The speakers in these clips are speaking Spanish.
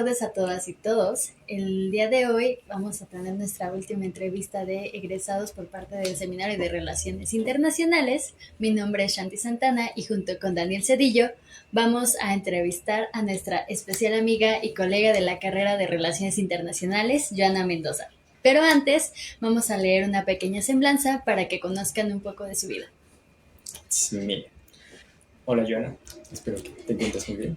tardes a todas y todos. El día de hoy vamos a tener nuestra última entrevista de egresados por parte del Seminario de Relaciones Internacionales. Mi nombre es Shanti Santana y junto con Daniel Cedillo vamos a entrevistar a nuestra especial amiga y colega de la carrera de Relaciones Internacionales, Joana Mendoza. Pero antes vamos a leer una pequeña semblanza para que conozcan un poco de su vida. Sí, mira. Hola, Joana. Espero que te encuentres muy bien.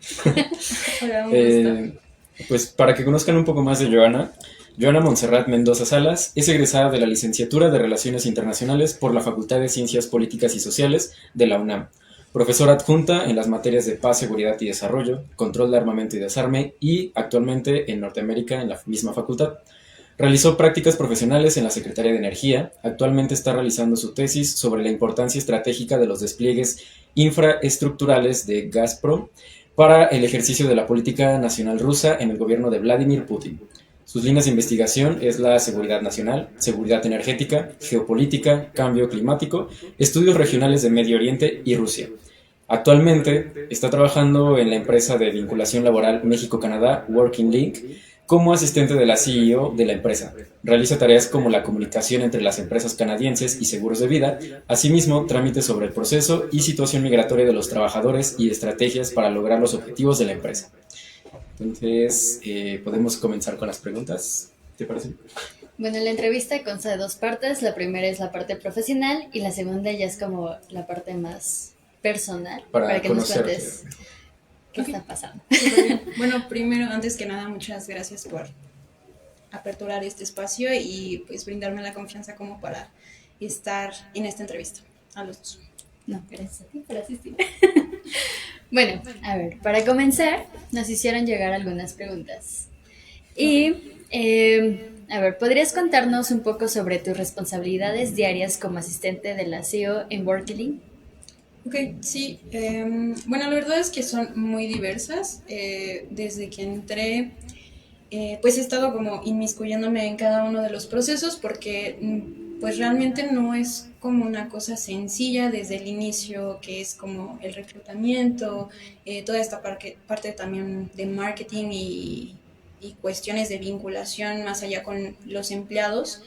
Hola, un gusto. Pues para que conozcan un poco más de Joana, Joana Montserrat Mendoza Salas es egresada de la licenciatura de Relaciones Internacionales por la Facultad de Ciencias Políticas y Sociales de la UNAM. Profesora adjunta en las materias de paz, seguridad y desarrollo, control de armamento y desarme y actualmente en Norteamérica en la misma facultad. Realizó prácticas profesionales en la Secretaría de Energía. Actualmente está realizando su tesis sobre la importancia estratégica de los despliegues infraestructurales de Gazprom para el ejercicio de la política nacional rusa en el gobierno de Vladimir Putin. Sus líneas de investigación es la seguridad nacional, seguridad energética, geopolítica, cambio climático, estudios regionales de Medio Oriente y Rusia. Actualmente está trabajando en la empresa de vinculación laboral México-Canadá, Working Link, como asistente de la CEO de la empresa. Realiza tareas como la comunicación entre las empresas canadienses y seguros de vida, asimismo trámites sobre el proceso y situación migratoria de los trabajadores y estrategias para lograr los objetivos de la empresa. Entonces, podemos comenzar con las preguntas, ¿te parece? Bueno, la entrevista consta de dos partes. La primera es la parte profesional y la segunda ya es como la parte más personal para que nos cuentes qué está pasando. Bueno, primero, antes que nada, muchas gracias por aperturar este espacio y pues brindarme la confianza como para estar en esta entrevista a los dos. No, gracias a ti por asistir. Bueno, a ver, para comenzar, nos hicieron llegar algunas preguntas. Y, a ver, ¿podrías contarnos un poco sobre tus responsabilidades diarias como asistente de la CEO en Workilink? Ok, sí. Bueno, la verdad es que son muy diversas. Desde que entré, pues he estado como inmiscuyéndome en cada uno de los procesos porque pues realmente no es como una cosa sencilla desde el inicio, que es como el reclutamiento, toda esta parte también de marketing y cuestiones de vinculación más allá con los empleados.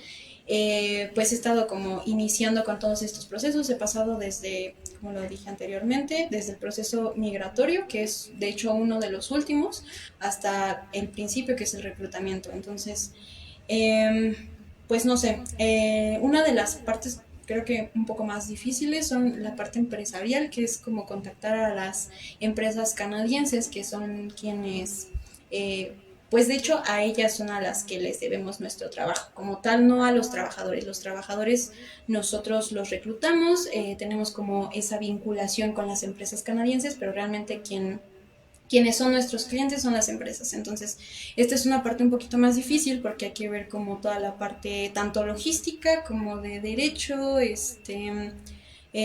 Pues he estado como iniciando con todos estos procesos, he pasado desde, como lo dije anteriormente, desde el proceso migratorio, que es de hecho uno de los últimos, hasta el principio, que es el reclutamiento. Entonces, pues no sé, una de las partes creo que un poco más difíciles son la parte empresarial, que es como contactar a las empresas canadienses, que son quienes... pues de hecho a ellas son a las que les debemos nuestro trabajo, como tal no a los trabajadores. Los trabajadores nosotros los reclutamos, tenemos como esa vinculación con las empresas canadienses, pero realmente quienes son nuestros clientes son las empresas. Entonces, esta es una parte un poquito más difícil porque hay que ver como toda la parte tanto logística como de derecho,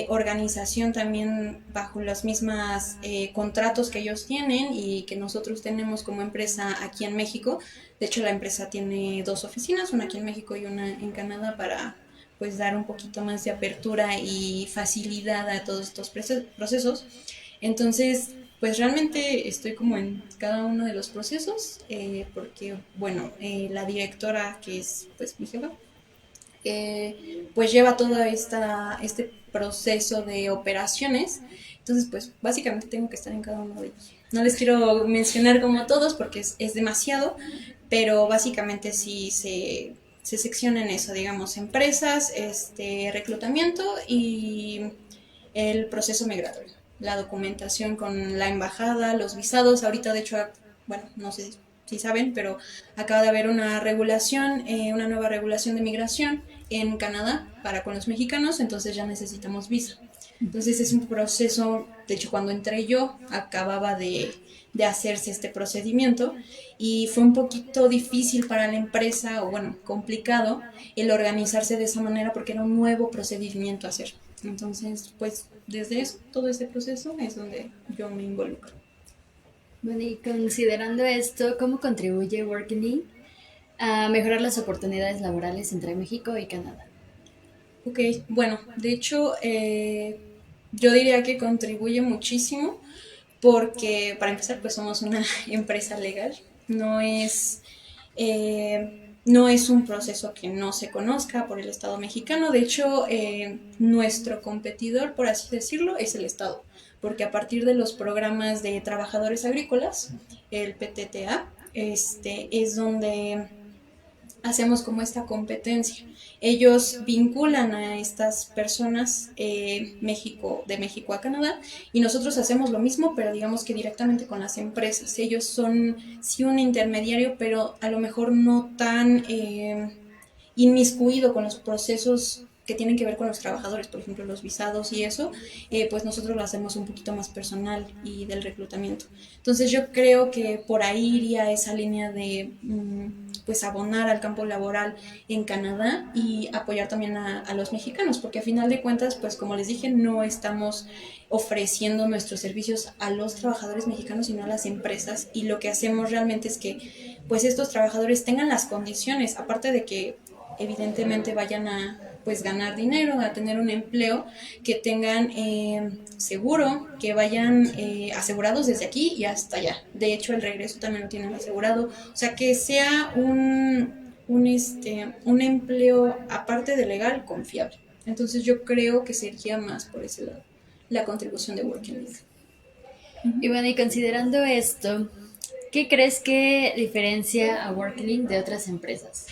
organización también bajo los mismos contratos que ellos tienen y que nosotros tenemos como empresa aquí en México. De hecho, la empresa tiene dos oficinas, una aquí en México y una en Canadá, para pues dar un poquito más de apertura y facilidad a todos estos procesos. Entonces, pues realmente estoy como en cada uno de los procesos, porque, bueno, la directora, que es pues mi jefa, pues lleva todo este proceso de operaciones. Entonces, pues básicamente tengo que estar en cada uno de ellos. No les quiero mencionar como todos porque es demasiado, pero básicamente sí se secciona en eso, digamos, empresas, reclutamiento y el proceso migratorio, la documentación con la embajada, los visados. Ahorita, de hecho, bueno, no sé si saben, pero acaba de haber una regulación, una nueva regulación de migración en Canadá para con los mexicanos, entonces ya necesitamos visa. Entonces es un proceso, de hecho cuando entré yo acababa de hacerse este procedimiento y fue un poquito difícil para la empresa, o bueno, complicado el organizarse de esa manera porque era un nuevo procedimiento a hacer. Entonces, pues desde eso, todo ese proceso es donde yo me involucro. Bueno, y considerando esto, ¿cómo contribuye Workilink a mejorar las oportunidades laborales entre México y Canadá? Ok, bueno, de hecho, yo diría que contribuye muchísimo porque, para empezar, pues somos una empresa legal. no es, no es un proceso que no se conozca por el Estado mexicano. De hecho, nuestro competidor, por así decirlo, es el Estado, porque a partir de los programas de trabajadores agrícolas, el PTTA, es donde hacemos como esta competencia. Ellos vinculan a estas personas de México a Canadá, y nosotros hacemos lo mismo, pero digamos que directamente con las empresas. Ellos son sí un intermediario, pero a lo mejor no tan inmiscuido con los procesos que tienen que ver con los trabajadores, por ejemplo los visados y eso, pues nosotros lo hacemos un poquito más personal y del reclutamiento. Entonces yo creo que por ahí iría esa línea de pues abonar al campo laboral en Canadá y apoyar también a los mexicanos, porque a final de cuentas, pues como les dije, no estamos ofreciendo nuestros servicios a los trabajadores mexicanos, sino a las empresas, y lo que hacemos realmente es que pues estos trabajadores tengan las condiciones, aparte de que evidentemente vayan a pues ganar dinero, a tener un empleo, que tengan seguro, que vayan asegurados desde aquí y hasta allá. De hecho, el regreso también lo tienen asegurado. O sea, que sea un empleo, aparte de legal, confiable. Entonces yo creo que sería más por ese lado la contribución de Working League. Y bueno, y considerando esto, ¿qué crees que diferencia a Worklink de otras empresas?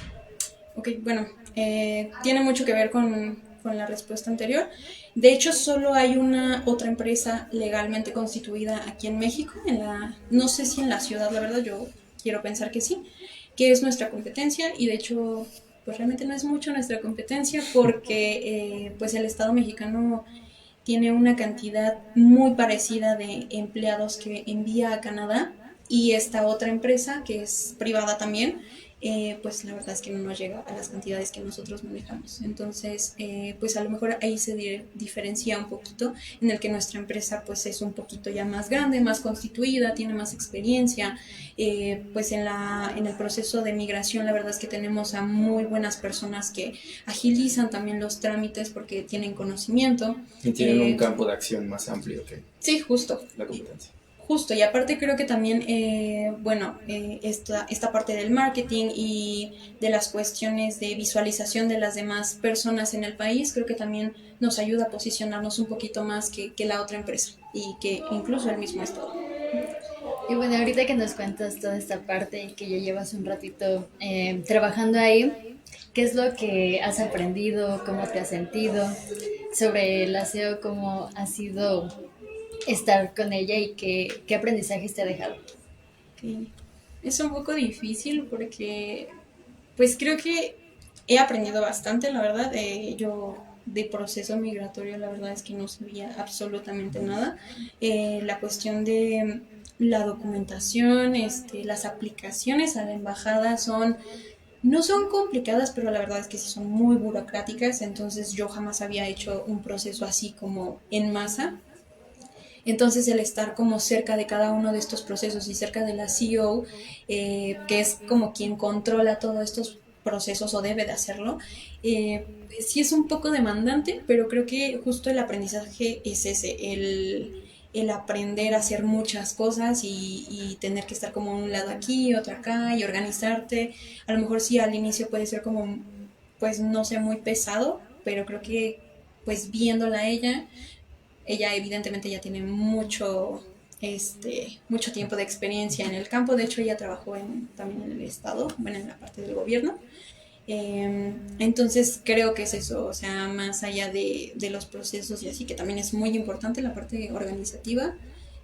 Ok, bueno, tiene mucho que ver con la respuesta anterior. De hecho, solo hay una otra empresa legalmente constituida aquí en México, no sé si en la ciudad, la verdad, yo quiero pensar que sí, que es nuestra competencia, y de hecho, pues realmente no es mucho nuestra competencia, porque pues el Estado mexicano tiene una cantidad muy parecida de empleados que envía a Canadá, y esta otra empresa, que es privada también, pues la verdad es que no nos llega a las cantidades que nosotros manejamos. Entonces, pues a lo mejor ahí se diferencia un poquito, en el que nuestra empresa pues es un poquito ya más grande, más constituida, tiene más experiencia. Pues en el proceso de migración, la verdad es que tenemos a muy buenas personas que agilizan también los trámites porque tienen conocimiento. Y tienen un campo de acción más amplio que Sí, justo. la competencia. Justo, y aparte creo que también, esta parte del marketing y de las cuestiones de visualización de las demás personas en el país, creo que también nos ayuda a posicionarnos un poquito más que la otra empresa y que incluso el mismo estado. Y bueno, ahorita que nos cuentas toda esta parte y que ya llevas un ratito trabajando ahí, ¿qué es lo que has aprendido? ¿Cómo te has sentido? Sobre el aseo, ¿cómo ha sido estar con ella y qué aprendizajes te ha dejado? Okay. Es un poco difícil porque pues creo que he aprendido bastante, la verdad. Yo de proceso migratorio, la verdad es que no sabía absolutamente nada. La cuestión de la documentación, las aplicaciones a la embajada no son complicadas, pero la verdad es que sí son muy burocráticas. Entonces yo jamás había hecho un proceso así como en masa. Entonces el estar como cerca de cada uno de estos procesos y cerca de la CEO, que es como quien controla todos estos procesos o debe de hacerlo, sí es un poco demandante, pero creo que justo el aprendizaje es ese, el aprender a hacer muchas cosas y tener que estar como un lado aquí, otro acá y organizarte. A lo mejor sí al inicio puede ser como, pues no sé, muy pesado, pero creo que pues viéndola a ella evidentemente ya tiene mucho tiempo de experiencia en el campo. De hecho, ella trabajó también en el Estado, bueno, en la parte del gobierno. Entonces creo que es eso, o sea, más allá de los procesos y así, que también es muy importante la parte organizativa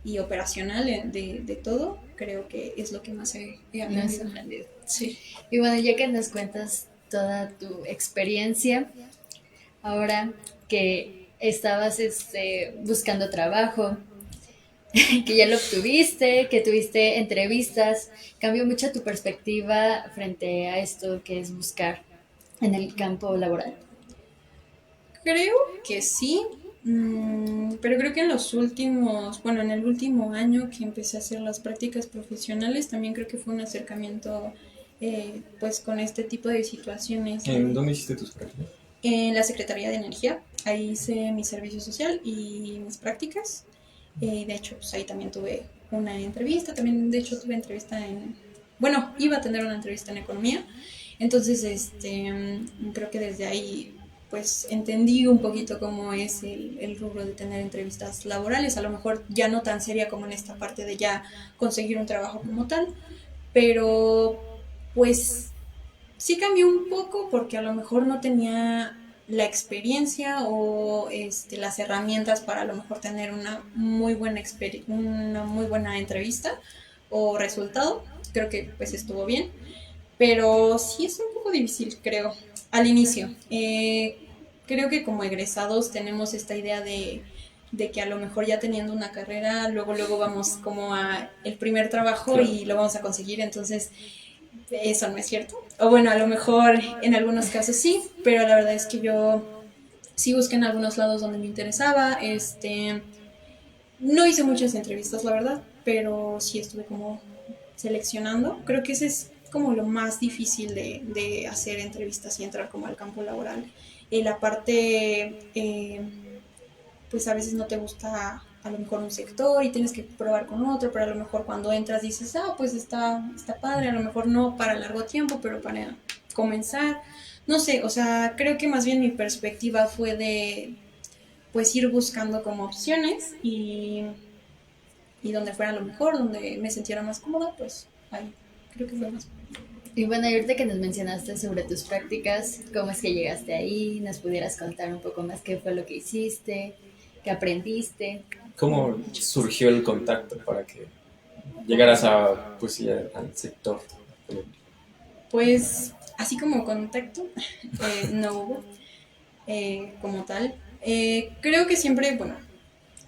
y operacional de todo, creo que es lo que más he No has aprendido. aprendido. Sí. Y bueno, ya que nos cuentas toda tu experiencia, ahora que estabas buscando trabajo, que ya lo obtuviste, que tuviste entrevistas, cambió mucho tu perspectiva frente a esto que es buscar en el campo laboral. Creo que sí, pero creo que en el último año que empecé a hacer las prácticas profesionales, también creo que fue un acercamiento pues con este tipo de situaciones. ¿En dónde hiciste tus prácticas? En la Secretaría de Energía, ahí hice mi servicio social y mis prácticas. De hecho, pues ahí también tuve una entrevista, también de hecho tuve entrevista bueno, iba a tener una entrevista en economía. Entonces, creo que desde ahí pues entendí un poquito cómo es el rubro de tener entrevistas laborales, a lo mejor ya no tan seria como en esta parte de ya conseguir un trabajo como tal, pero pues sí cambió un poco porque a lo mejor no tenía la experiencia o las herramientas para a lo mejor tener una muy buena entrevista o resultado. Creo que pues estuvo bien, pero sí es un poco difícil, creo, al inicio. Creo que como egresados tenemos esta idea de que a lo mejor ya teniendo una carrera, luego vamos como a el primer trabajo Claro. y lo vamos a conseguir, entonces eso no es cierto. O bueno, a lo mejor en algunos casos sí, pero la verdad es que yo sí busqué en algunos lados donde me interesaba. No hice muchas entrevistas, la verdad, pero sí estuve como seleccionando. Creo que ese es como lo más difícil de hacer entrevistas y entrar como al campo laboral. La parte, pues a veces no te gusta a lo mejor un sector y tienes que probar con otro, pero a lo mejor cuando entras dices, ah, pues está padre, a lo mejor no para largo tiempo, pero para comenzar. No sé, o sea, creo que más bien mi perspectiva fue de pues ir buscando como opciones y donde fuera lo mejor, donde me sintiera más cómoda, pues ahí creo que fue más. Y bueno, y ahorita que nos mencionaste sobre tus prácticas, ¿cómo es que llegaste ahí? ¿Nos pudieras contar un poco más qué fue lo que hiciste, qué aprendiste? ¿Cómo surgió el contacto para que llegaras a, pues, sí, al sector? Pues así como contacto, no hubo como tal. Creo que siempre, bueno,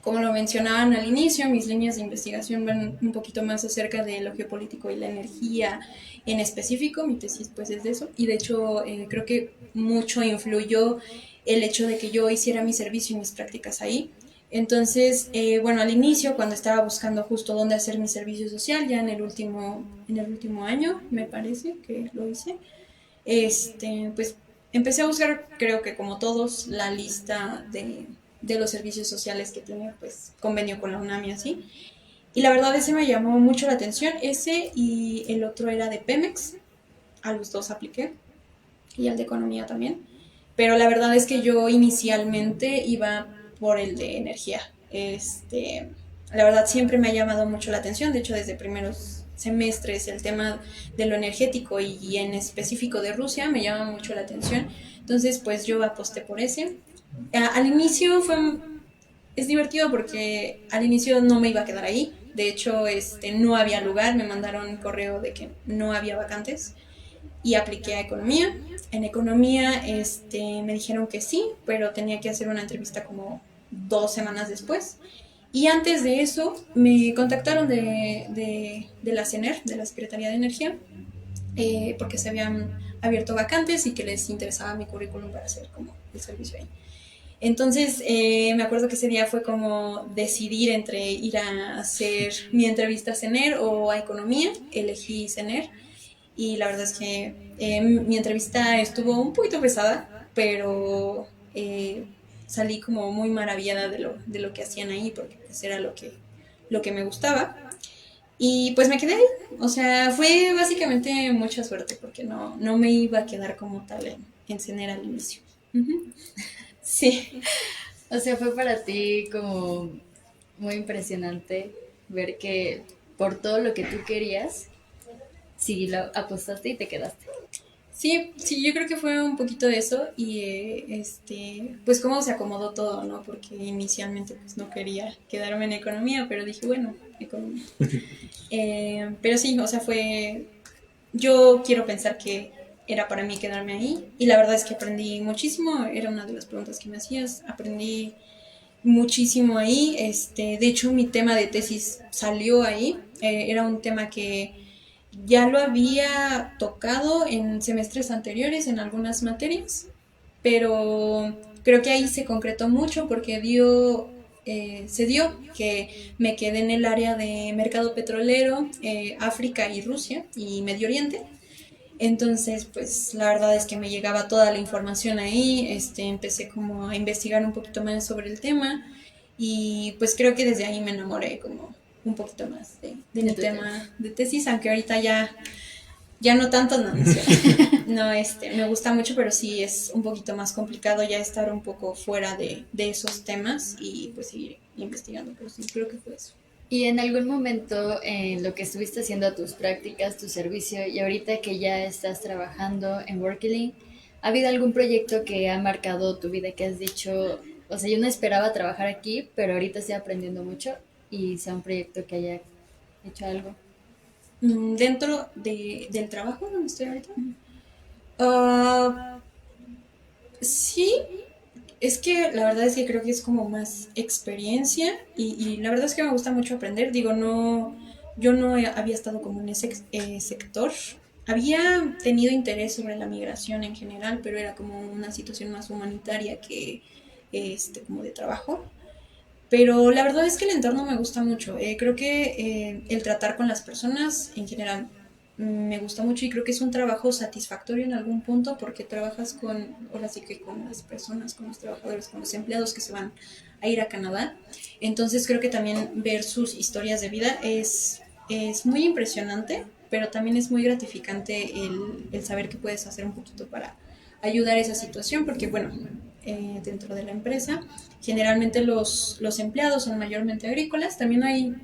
como lo mencionaban al inicio, mis líneas de investigación van un poquito más acerca de lo geopolítico y la energía en específico. Mi tesis pues es de eso. Y de hecho creo que mucho influyó el hecho de que yo hiciera mi servicio y mis prácticas ahí. Entonces, bueno, al inicio, cuando estaba buscando justo dónde hacer mi servicio social, ya en el último año, me parece que lo hice, pues empecé a buscar, creo que como todos, la lista de los servicios sociales que tiene pues convenio con la UNAM y así. Y la verdad ese me llamó mucho la atención, ese y el otro era de Pemex, a los dos apliqué, y al de economía también. Pero la verdad es que yo inicialmente iba por el de energía. La verdad siempre me ha llamado mucho la atención, de hecho desde primeros semestres el tema de lo energético y en específico de Rusia me llama mucho la atención. Entonces pues yo aposté por ese. Al inicio es divertido porque al inicio no me iba a quedar ahí. De hecho, no había lugar, me mandaron un correo de que no había vacantes y apliqué a economía. En economía me dijeron que sí, pero tenía que hacer una entrevista como 2 semanas después. Y antes de eso me contactaron de la CENER, de la Secretaría de Energía, porque se habían abierto vacantes y que les interesaba mi currículum para hacer como el servicio ahí. Entonces, me acuerdo que ese día fue como decidir entre ir a hacer mi entrevista a CENER o a economía. Elegí CENER y la verdad es que mi entrevista estuvo un poquito pesada, pero salí como muy maravillada de lo que hacían ahí, porque pues era lo que me gustaba. Y pues me quedé ahí. O sea, fue básicamente mucha suerte, porque no me iba a quedar como tal en CENER al inicio. Uh-huh. Sí. O sea, fue para ti como muy impresionante ver que por todo lo que tú querías, sí lo apostaste y te quedaste. Sí, yo creo que fue un poquito de eso y pues cómo se acomodó todo, ¿no? Porque inicialmente pues no quería quedarme en economía, pero dije, bueno, economía. Pero sí, o sea, yo quiero pensar que era para mí quedarme ahí y la verdad es que aprendí muchísimo, era una de las preguntas que me hacías, aprendí muchísimo ahí, de hecho mi tema de tesis salió ahí, era un tema que ya lo había tocado en semestres anteriores en algunas materias, pero creo que ahí se concretó mucho porque se dio que me quedé en el área de mercado petrolero, África y Rusia y Medio Oriente. Entonces, pues la verdad es que me llegaba toda la información ahí, empecé como a investigar un poquito más sobre el tema y pues creo que desde ahí me enamoré como un poquito más de De mi tu tema de tesis, aunque ahorita ya no tanto, no, no, es cierto. No, me gusta mucho, pero sí es un poquito más complicado ya estar un poco fuera de esos temas y pues seguir investigando, pero sí, creo que fue eso. Y en algún momento en lo que estuviste haciendo tus prácticas, tu servicio y ahorita que ya estás trabajando en Workilink, ¿ha habido algún proyecto que ha marcado tu vida que has dicho, o sea, yo no esperaba trabajar aquí, pero ahorita estoy aprendiendo mucho y sea un proyecto que haya hecho algo? Dentro del trabajo donde estoy ahorita, ah, sí, es que la verdad es que creo que es como más experiencia y la verdad es que me gusta mucho aprender. Digo, no, yo no había estado como en ese sector. Había tenido interés sobre la migración en general, pero era como una situación más humanitaria que como de trabajo. Pero la verdad es que el entorno me gusta mucho. Creo que el tratar con las personas en general me gusta mucho y creo que es un trabajo satisfactorio en algún punto porque trabajas con, ahora sí que con las personas, con los trabajadores, con los empleados que se van a ir a Canadá. Entonces creo que también ver sus historias de vida es muy impresionante, pero también es muy gratificante el saber que puedes hacer un poquito para ayudar a esa situación, porque bueno, dentro de la empresa generalmente los empleados son mayormente agrícolas, también hay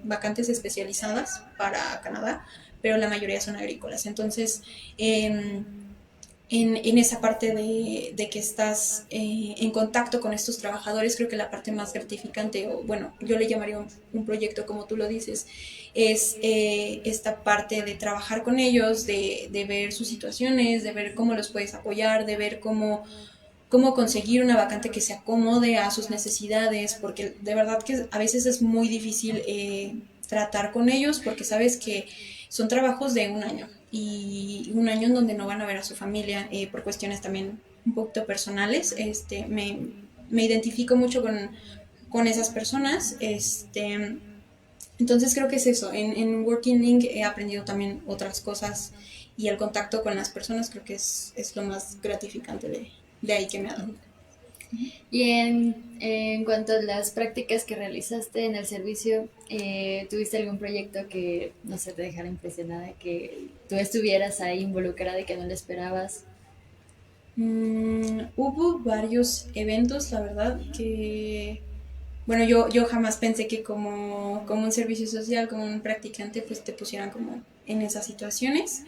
vacantes especializadas para Canadá, pero la mayoría son agrícolas. Entonces, en esa parte de que estás en contacto con estos trabajadores, creo que la parte más gratificante, o bueno, yo le llamaría un proyecto como tú lo dices, es esta parte de trabajar con ellos, de ver sus situaciones, de ver cómo los puedes apoyar, de ver cómo conseguir una vacante que se acomode a sus necesidades, porque de verdad que a veces es muy difícil tratar con ellos porque sabes que son trabajos de un año y un año en donde no van a ver a su familia por cuestiones también un poquito personales. Me identifico mucho con esas personas. Entonces creo que es eso. En Working Link he aprendido también otras cosas y el contacto con las personas creo que es lo más gratificante de ahí que me ha dado. Y en cuanto a las prácticas que realizaste en el servicio, ¿tuviste algún proyecto que no sé, te dejara impresionada, que tú estuvieras ahí involucrada y que no lo esperabas? Hubo varios eventos, la verdad, que, bueno, yo jamás pensé que como un servicio social, como un practicante, pues te pusieran como en esas situaciones,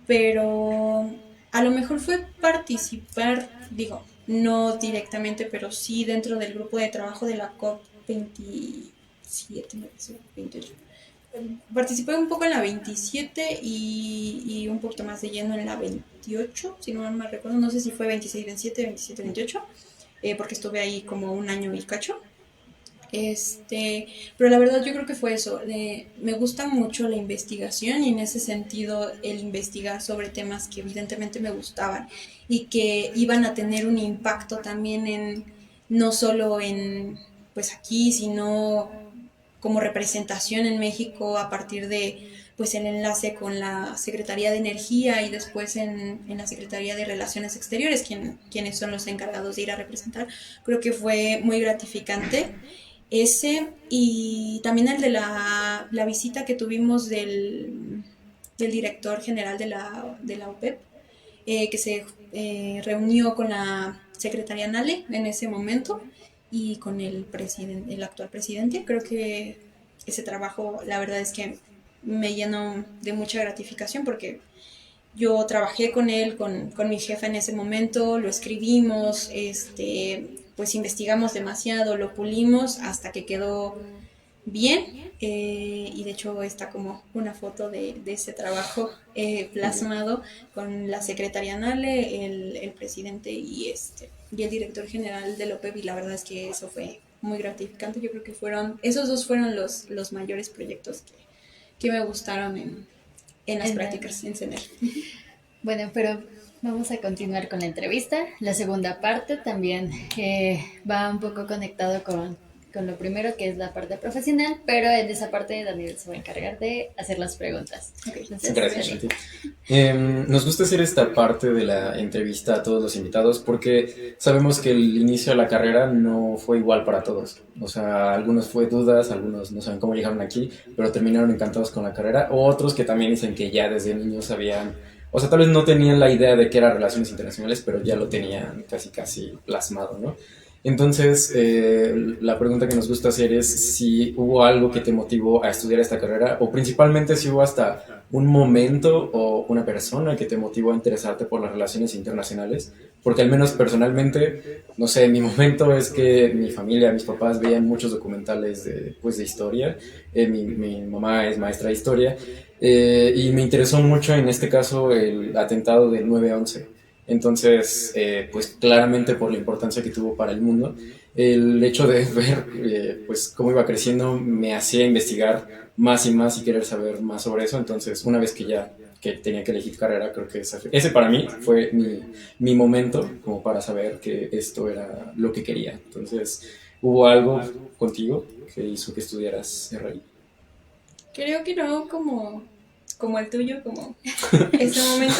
pero a lo mejor fue participar, digo, no directamente, pero sí dentro del grupo de trabajo de la COP 27, me parece, 28. Participé un poco en la 27 y un poquito más de lleno en la 28, si no mal recuerdo, no sé si fue 26, 27, 27, 28, porque estuve ahí como un año y cacho. Pero la verdad yo creo que fue eso. Me gusta mucho la investigación y en ese sentido el investigar sobre temas que evidentemente me gustaban y que iban a tener un impacto también no solo en, pues aquí, sino como representación en México a partir de pues el enlace con la Secretaría de Energía y después en la Secretaría de Relaciones Exteriores, quienes son los encargados de ir a representar. Creo que fue muy gratificante ese y también el de la visita que tuvimos del director general de la OPEP, que se reunió con la secretaria Nale en ese momento y con el actual presidente. Creo que ese trabajo, la verdad es que me llenó de mucha gratificación porque yo trabajé con él, con mi jefa en ese momento, lo escribimos, pues investigamos demasiado, lo pulimos hasta que quedó bien. Y de hecho está como una foto de ese trabajo plasmado con la secretaria Nale, el presidente y el director general de OPEP, y la verdad es que eso fue muy gratificante. Yo creo que esos dos fueron los mayores proyectos que me gustaron en las En la- prácticas en CENER. Bueno, pero vamos a continuar con la entrevista. La segunda parte también va un poco conectado con lo primero, que es la parte profesional, pero en esa parte Daniel se va a encargar de hacer las preguntas. Entonces, Gracias, Dani. Shanti. Nos gusta hacer esta parte de la entrevista a todos los invitados porque sabemos que el inicio de la carrera no fue igual para todos. O sea, algunos fue dudas, algunos no saben cómo llegaron aquí, pero terminaron encantados con la carrera. O otros que también dicen que ya desde niños sabían, o sea, tal vez no tenían la idea de qué era relaciones internacionales, pero ya lo tenían casi casi plasmado, ¿no? Entonces, la pregunta que nos gusta hacer es si hubo algo que te motivó a estudiar esta carrera o principalmente si hubo hasta un momento o una persona que te motivó a interesarte por las relaciones internacionales, porque al menos personalmente, no sé, mi momento es que mi familia, mis papás veían muchos documentales de, pues, de historia, mi mamá es maestra de historia, y me interesó mucho en este caso el atentado del 9/11. Entonces, pues claramente por la importancia que tuvo para el mundo, el hecho de ver pues cómo iba creciendo me hacía investigar más y más y querer saber más sobre eso. Entonces, una vez que ya que tenía que elegir carrera, creo que ese para mí fue mi momento como para saber que esto era lo que quería. Entonces, ¿hubo algo contigo que hizo que estudiaras RI? Creo que no como el tuyo, como ese momento.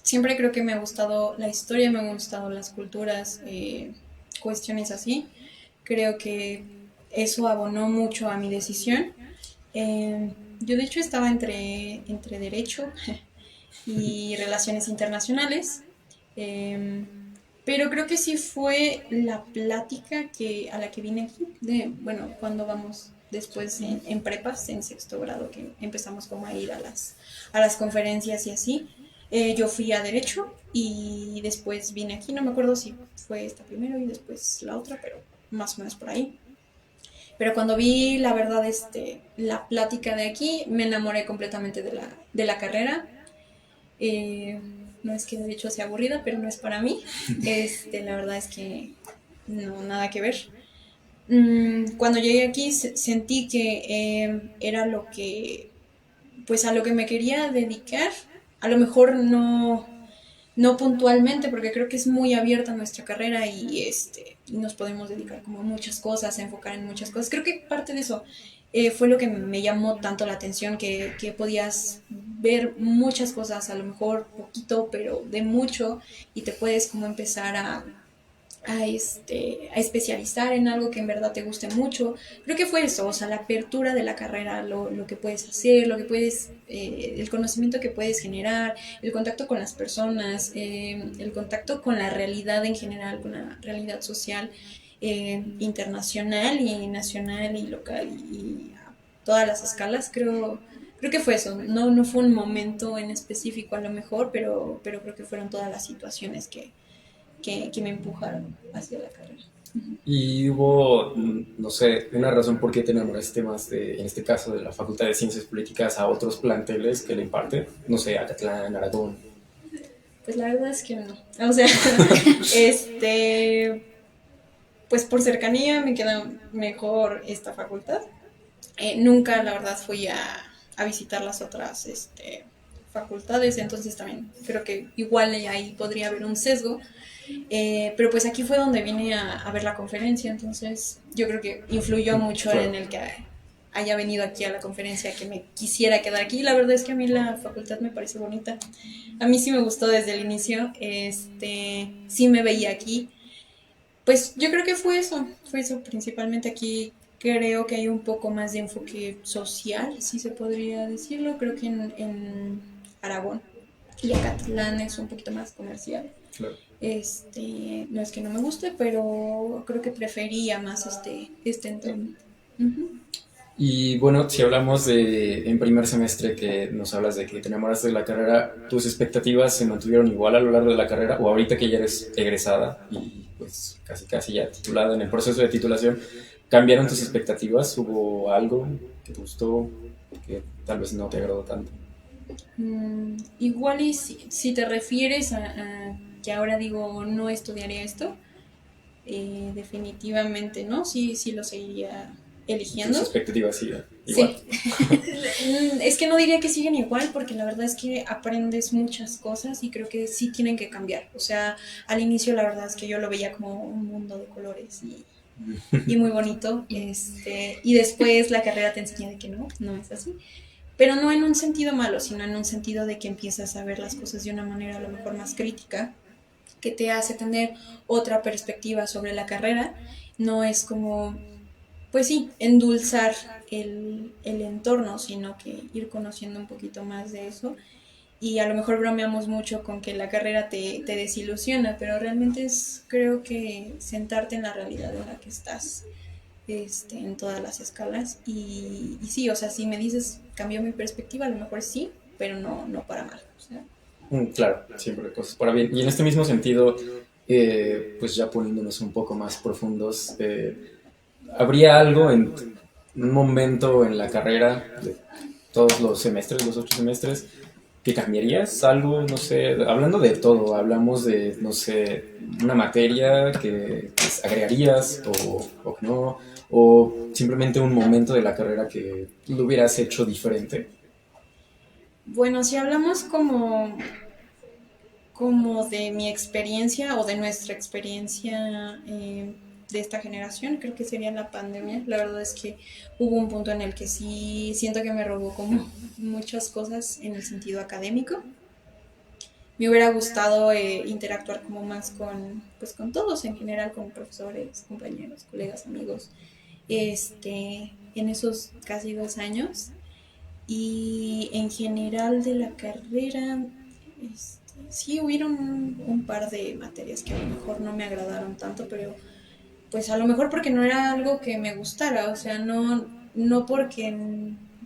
Siempre creo que me ha gustado la historia, me han gustado las culturas, cuestiones así. Creo que eso abonó mucho a mi decisión. Yo de hecho estaba entre Derecho y Relaciones Internacionales, pero creo que sí fue la plática a la que vine aquí, bueno, cuando vamos después en prepas, en sexto grado, que empezamos como a ir a las conferencias y así. Yo fui a Derecho y después vine aquí, no me acuerdo si fue esta primero y después la otra, pero más o menos por ahí. Pero cuando vi, la verdad, la plática de aquí, me enamoré completamente de la carrera. Eh, no es que de hecho sea aburrida, pero no es para mí. La verdad es que no, nada que ver. Cuando llegué aquí sentí que era pues a lo que me quería dedicar. A lo mejor no puntualmente, porque creo que es muy abierta nuestra carrera y nos podemos dedicar como a muchas cosas, a enfocar en muchas cosas. Creo que parte de eso fue lo que me llamó tanto la atención, que podías ver muchas cosas, a lo mejor poquito, pero de mucho, y te puedes como empezar a especializar en algo que en verdad te guste mucho. Creo que fue eso, o sea, la apertura de la carrera, lo que puedes hacer, lo que puedes, el conocimiento que puedes generar, el contacto con las personas, el contacto con la realidad en general, con la realidad social, internacional y nacional y local y a todas las escalas. Creo que fue eso, no fue un momento en específico a lo mejor, pero creo que fueron todas las situaciones que me empujaron hacia la carrera. Y hubo, no sé, una razón por qué te enamoraste más de, en este caso, de la Facultad de Ciencias Políticas a otros planteles que le imparten, no sé, Acatlán, Aragón. Pues la verdad es que no. O sea, pues por cercanía me queda mejor esta facultad. Nunca, la verdad, fui a visitar las otras facultades, entonces también creo que igual ahí podría haber un sesgo. Pero pues aquí fue donde vine a ver la conferencia, entonces yo creo que influyó mucho en el que haya venido aquí a la conferencia, que me quisiera quedar aquí. La verdad es que a mí la facultad me parece bonita. A mí sí me gustó desde el inicio, sí me veía aquí. Pues yo creo que fue eso principalmente aquí. Creo que hay un poco más de enfoque social, si se podría decirlo. Creo que en Aragón y Acatlán es un poquito más comercial. Claro. No es que no me guste, pero creo que prefería más este entorno. Uh-huh. Y bueno, si hablamos de en primer semestre que nos hablas de que te enamoraste de la carrera, ¿tus expectativas se mantuvieron igual a lo largo de la carrera o ahorita que ya eres egresada y pues casi casi ya titulada en el proceso de titulación, cambiaron tus expectativas? ¿Hubo algo que te gustó que tal vez no te agradó tanto? Igual y si te refieres a que ahora digo no estudiaría esto, definitivamente no, sí lo seguiría eligiendo. Tus expectativas siguen igual. Sí. Es que no diría que siguen igual, porque la verdad es que aprendes muchas cosas y creo que sí tienen que cambiar. O sea, al inicio la verdad es que yo lo veía como un mundo de colores y muy bonito. Y después la carrera te enseña de que no es así. Pero no en un sentido malo, sino en un sentido de que empiezas a ver las cosas de una manera a lo mejor más crítica, que te hace tener otra perspectiva sobre la carrera. No es como, pues sí, endulzar el entorno, sino que ir conociendo un poquito más de eso. Y a lo mejor bromeamos mucho con que la carrera te desilusiona, pero realmente es, creo que, sentarte en la realidad en la que estás, en todas las escalas. Y sí, o sea, si me dices cambió mi perspectiva, a lo mejor sí, pero no para mal. O sea, Claro, siempre cosas para bien. Y en este mismo sentido, pues ya poniéndonos un poco más profundos, ¿habría algo en un momento en la carrera, de todos los semestres, los 8 semestres, que cambiarías? Algo, no sé, hablando de todo, hablamos de, no sé, una materia que pues, agregarías o no, o simplemente un momento de la carrera que lo hubieras hecho diferente. bueno, si hablamos como de mi experiencia o de nuestra experiencia, de esta generación, creo que sería la pandemia. La verdad es que hubo un punto en el que sí siento que me robó como muchas cosas en el sentido académico. Me hubiera gustado interactuar como más pues con todos en general, con profesores, compañeros, colegas, amigos, en esos casi 2 años. Y en general de la carrera, sí hubieron un par de materias que a lo mejor no me agradaron tanto, pero pues a lo mejor porque no era algo que me gustara. O sea, no porque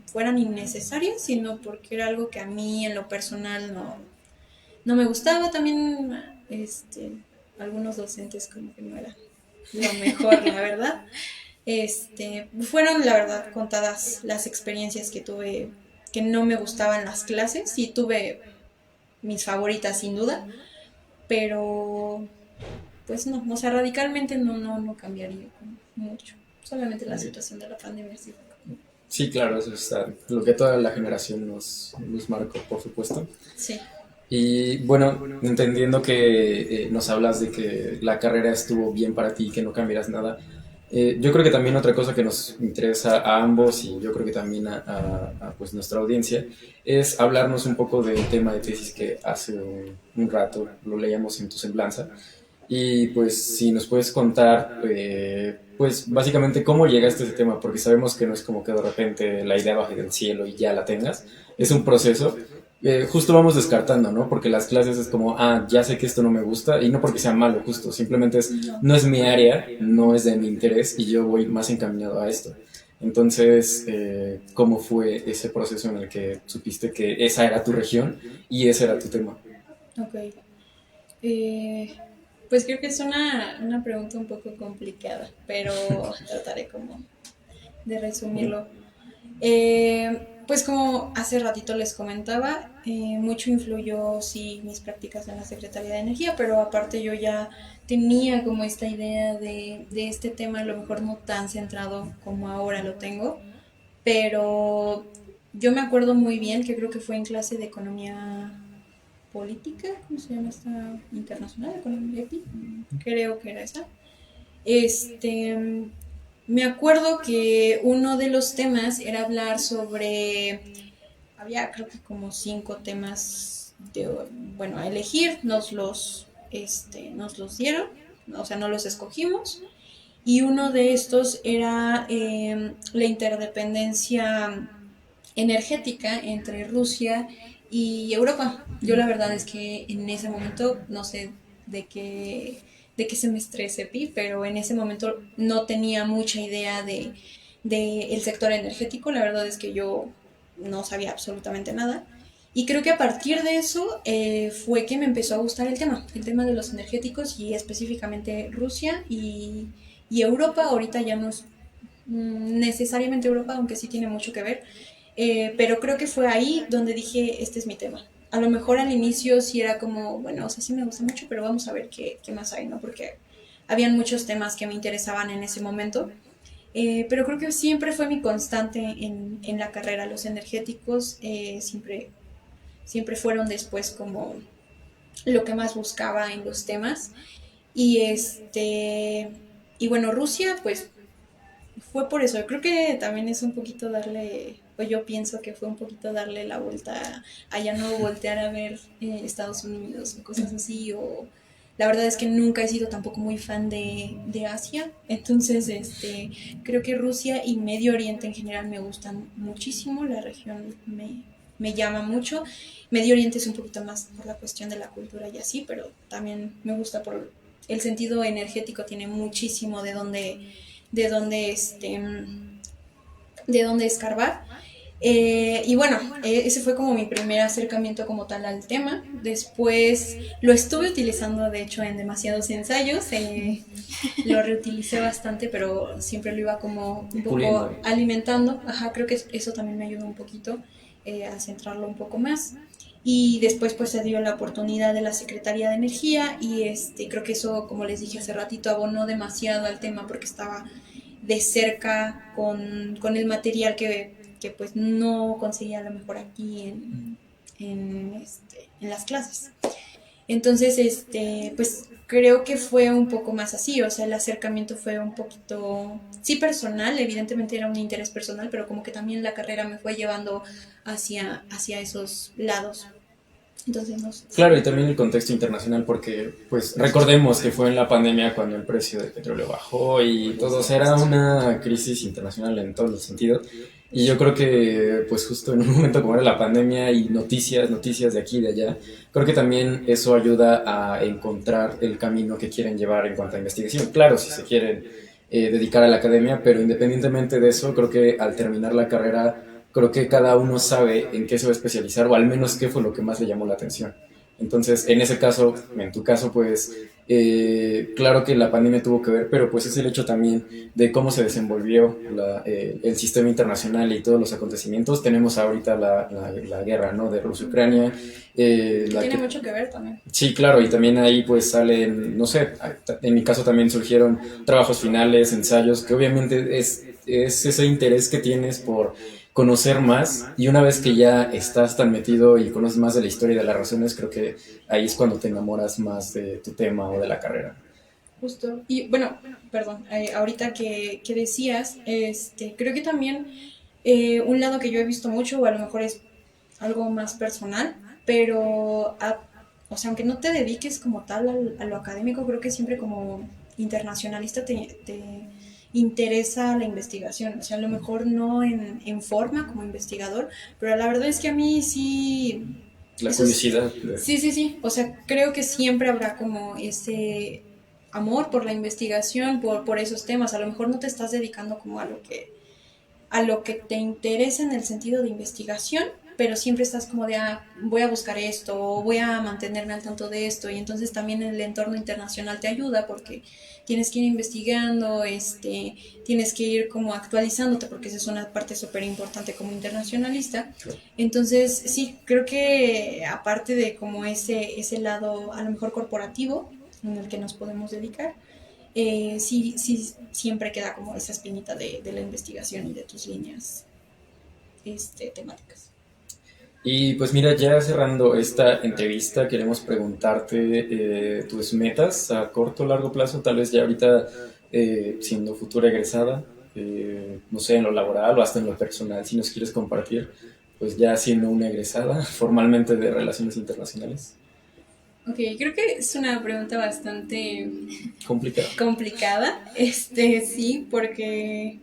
fueran innecesarias, sino porque era algo que a mí en lo personal no me gustaba. También, algunos docentes como que no era lo mejor, la verdad. Fueron, la verdad, contadas las experiencias que tuve que no me gustaban las clases. Sí tuve mis favoritas sin duda, pero pues no, o sea, radicalmente no cambiaría mucho. Solamente la situación de la pandemia sí. Sí, claro, eso es lo que toda la generación nos marcó, por supuesto. Sí. Y bueno, entendiendo que nos hablas de que la carrera estuvo bien para ti y que no cambiarás nada, yo creo que también otra cosa que nos interesa a ambos y yo creo que también pues nuestra audiencia es hablarnos un poco del tema de tesis que hace un rato lo leíamos en tu semblanza. Y pues si nos puedes contar, pues básicamente cómo llegaste a ese tema, porque sabemos que no es como que de repente la idea baje del cielo y ya la tengas, es un proceso. Justo vamos descartando, ¿no? Porque las clases es como, ya sé que esto no me gusta, y no porque sea malo, justo, simplemente no es mi área, no es de mi interés, y yo voy más encaminado a esto. Entonces, ¿cómo fue ese proceso en el que supiste que esa era tu región y ese era tu tema? Ok. Eh, pues creo que es una pregunta un poco complicada, pero trataré como de resumirlo. Pues como hace ratito les comentaba, mucho influyó sí mis prácticas en la Secretaría de Energía, pero aparte yo ya tenía como esta idea de este tema, a lo mejor no tan centrado como ahora lo tengo, pero yo me acuerdo muy bien que creo que fue en clase de economía política. ¿Cómo se llama esta? Internacional, economía EPI, creo que era esa. Este, Me acuerdo que uno de los temas era hablar sobre, había creo que como 5 temas bueno, a elegir. Nos los dieron, o sea, no los escogimos. Y uno de estos era la interdependencia energética entre Rusia y Europa. Yo la verdad es que en ese momento no sé de qué semestre es EPI, pero en ese momento no tenía mucha idea de el sector energético. La verdad es que yo no sabía absolutamente nada. Y creo que a partir de eso fue que me empezó a gustar el tema de los energéticos, y específicamente Rusia y Europa. Ahorita ya no es necesariamente Europa, aunque sí tiene mucho que ver. Pero creo que fue ahí donde dije, este es mi tema. A lo mejor al inicio sí era como, bueno, o sea, sí me gusta mucho, pero vamos a ver qué más hay, ¿no? Porque habían muchos temas que me interesaban en ese momento. Pero creo que siempre fue mi constante en la carrera. Los energéticos siempre fueron después como lo que más buscaba en los temas. Y y bueno, Rusia, pues fue por eso. Yo creo que también es un poquito darle, o yo pienso que fue un poquito darle la vuelta a ya no voltear a ver Estados Unidos o cosas así, o la verdad es que nunca he sido tampoco muy fan de Asia, entonces creo que Rusia y Medio Oriente en general me gustan muchísimo, la región me llama mucho. Medio Oriente es un poquito más por la cuestión de la cultura y así, pero también me gusta por el sentido energético, tiene muchísimo de dónde, de dónde escarbar. Y bueno, ese fue como mi primer acercamiento como tal al tema. Después lo estuve utilizando, de hecho, en demasiados ensayos. Lo reutilicé bastante, pero siempre lo iba como un poco Puliendo. alimentando. Ajá, creo que eso también me ayudó un poquito a centrarlo un poco más. Y después pues se dio la oportunidad de la Secretaría de Energía y creo que eso, como les dije hace ratito, abonó demasiado al tema porque estaba de cerca con el material que pues no conseguía a lo mejor aquí en las clases. Entonces, pues creo que fue un poco más así, o sea, el acercamiento fue un poquito, sí personal, evidentemente era un interés personal, pero como que también la carrera me fue llevando hacia esos lados. Entonces, no sé. Claro, y también el contexto internacional, porque pues recordemos que fue en la pandemia cuando el precio del petróleo bajó y todo, o sea, era una crisis internacional en todos los sentidos. Y yo creo que pues justo en un momento como era la pandemia y noticias de aquí y de allá, creo que también eso ayuda a encontrar el camino que quieren llevar en cuanto a investigación. Claro, si se quieren dedicar a la academia, pero independientemente de eso, creo que al terminar la carrera creo que cada uno sabe en qué se va a especializar o al menos qué fue lo que más le llamó la atención. Entonces, en ese caso, en tu caso, pues, claro que la pandemia tuvo que ver, pero pues es el hecho también de cómo se desenvolvió el sistema internacional y todos los acontecimientos. Tenemos ahorita la guerra, ¿no? De Rusia-Ucrania. Tiene mucho que ver también. Sí, claro, y también ahí pues salen, no sé, en mi caso también surgieron trabajos finales, ensayos, que obviamente es ese interés que tienes por conocer más y una vez que ya estás tan metido y conoces más de la historia y de las razones, creo que ahí es cuando te enamoras más de tu tema o de la carrera. Justo. Y bueno, perdón, ahorita que decías, creo que también un lado que yo he visto mucho, o a lo mejor es algo más personal, pero o sea, aunque no te dediques como tal a lo académico, creo que siempre como internacionalista te interesa la investigación, o sea, a lo mejor no en forma como investigador, pero la verdad es que a mí sí, La eso es, curiosidad. sí, sí, sí, o sea, creo que siempre habrá como ese amor por la investigación, por esos temas, a lo mejor no te estás dedicando como a lo que te interesa en el sentido de investigación, pero siempre estás como de, voy a buscar esto, o voy a mantenerme al tanto de esto, y entonces también el entorno internacional te ayuda porque tienes que ir investigando, tienes que ir como actualizándote, porque esa es una parte súper importante como internacionalista. Entonces, sí, creo que aparte de como ese lado a lo mejor corporativo en el que nos podemos dedicar, sí, sí, siempre queda como esa espinita de la investigación y de tus líneas temáticas. Y pues mira, ya cerrando esta entrevista, queremos preguntarte tus metas a corto o largo plazo, tal vez ya ahorita siendo futura egresada, no sé, en lo laboral o hasta en lo personal, si nos quieres compartir, pues ya siendo una egresada formalmente de Relaciones Internacionales. Ok, creo que es una pregunta bastante Complicado. complicada, sí, porque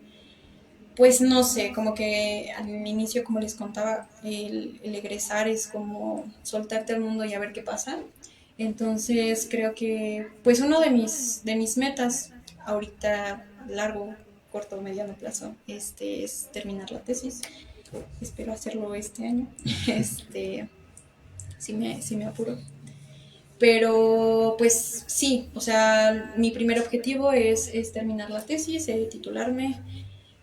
pues no sé, como que al inicio, como les contaba, el egresar es como soltarte al mundo y a ver qué pasa. Entonces creo que pues uno de mis metas ahorita largo, corto, mediano plazo, es terminar la tesis. Espero hacerlo este año, si me apuro. Pero pues sí, o sea, mi primer objetivo es terminar la tesis, titularme,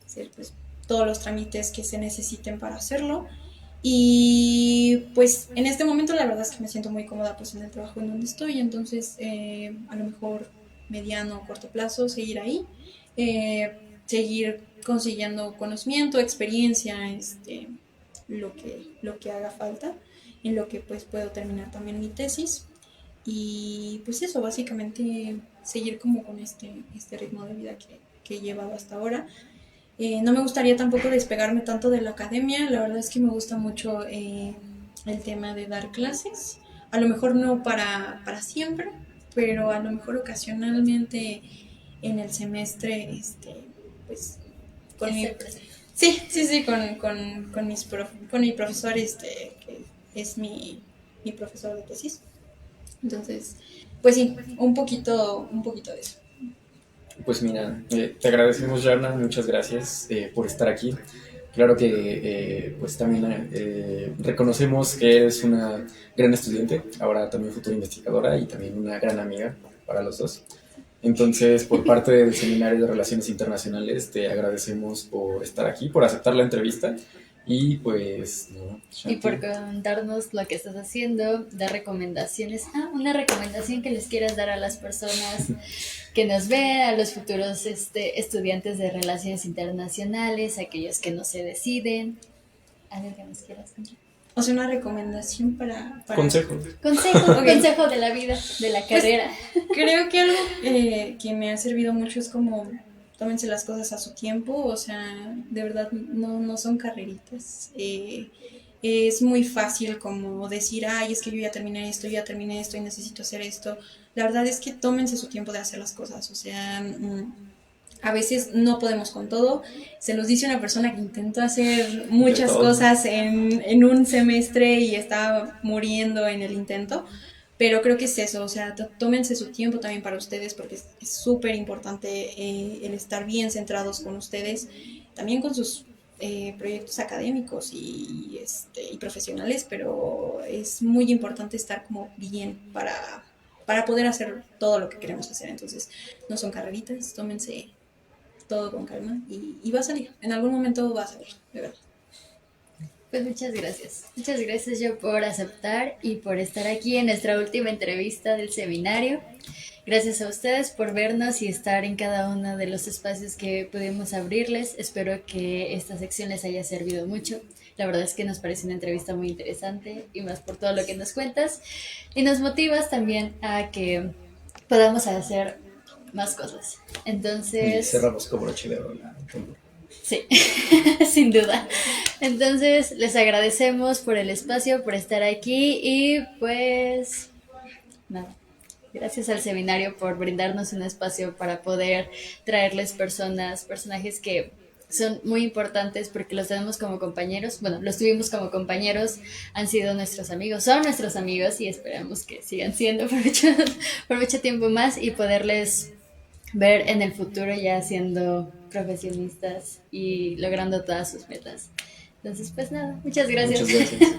hacer pues todos los trámites que se necesiten para hacerlo. Y pues en este momento la verdad es que me siento muy cómoda pues en el trabajo en donde estoy, entonces a lo mejor mediano o corto plazo seguir ahí. seguir consiguiendo conocimiento, experiencia, lo que haga falta, en lo que pues puedo terminar también mi tesis. Y pues eso, básicamente seguir como con este ritmo de vida que he llevado hasta ahora. No me gustaría tampoco despegarme tanto de la academia, la verdad es que me gusta mucho el tema de dar clases, a lo mejor no para siempre, pero a lo mejor ocasionalmente en el semestre, pues con mi, sí, con mi profesor, que es mi profesor de tesis. Entonces, pues sí, un poquito de eso. Pues mira, te agradecemos, Yarna, muchas gracias por estar aquí. Claro que pues también reconocemos que eres una gran estudiante, ahora también futura investigadora y también una gran amiga para los dos. Entonces, por parte del Seminario de Relaciones Internacionales, te agradecemos por estar aquí, por aceptar la entrevista y pues, no, Y por contarnos lo que estás haciendo, dar recomendaciones. Una recomendación que les quieras dar a las personas que nos ven, a los futuros estudiantes de relaciones internacionales, aquellos que no se deciden. ¿Algo que nos quieras contar? O sea, una recomendación para... Consejo. Okay. Consejo de la vida, de la carrera. Pues, creo que algo que me ha servido mucho es como tómense las cosas a su tiempo, o sea, de verdad no son carreritas. Es muy fácil como decir, ay, es que yo ya terminé esto y necesito hacer esto. La verdad es que tómense su tiempo de hacer las cosas, o sea, a veces no podemos con todo. Se los dice una persona que intentó hacer muchas cosas en un semestre y estaba muriendo en el intento. Pero creo que es eso, o sea, tómense su tiempo también para ustedes porque es súper importante el estar bien centrados con ustedes, también con sus proyectos académicos y profesionales, pero es muy importante estar como bien para poder hacer todo lo que queremos hacer. Entonces, no son carreritas, tómense todo con calma y va a salir, en algún momento va a salir, de verdad. Pues muchas gracias. Muchas gracias yo por aceptar y por estar aquí en nuestra última entrevista del seminario. Gracias a ustedes por vernos y estar en cada uno de los espacios que pudimos abrirles. Espero que esta sección les haya servido mucho. La verdad es que nos parece una entrevista muy interesante y más por todo lo que nos cuentas. Y nos motivas también a que podamos hacer más cosas. Entonces... Y cerramos con broche de oro. Sí, sin duda. Entonces, les agradecemos por el espacio, por estar aquí y pues nada. Gracias al seminario por brindarnos un espacio para poder traerles personajes que son muy importantes porque los tenemos como compañeros. Bueno, los tuvimos como compañeros, han sido nuestros amigos, son nuestros amigos y esperamos que sigan siendo por mucho tiempo más y poderles ver en el futuro ya siendo profesionistas y logrando todas sus metas. Entonces, pues nada, muchas gracias. Muchas gracias.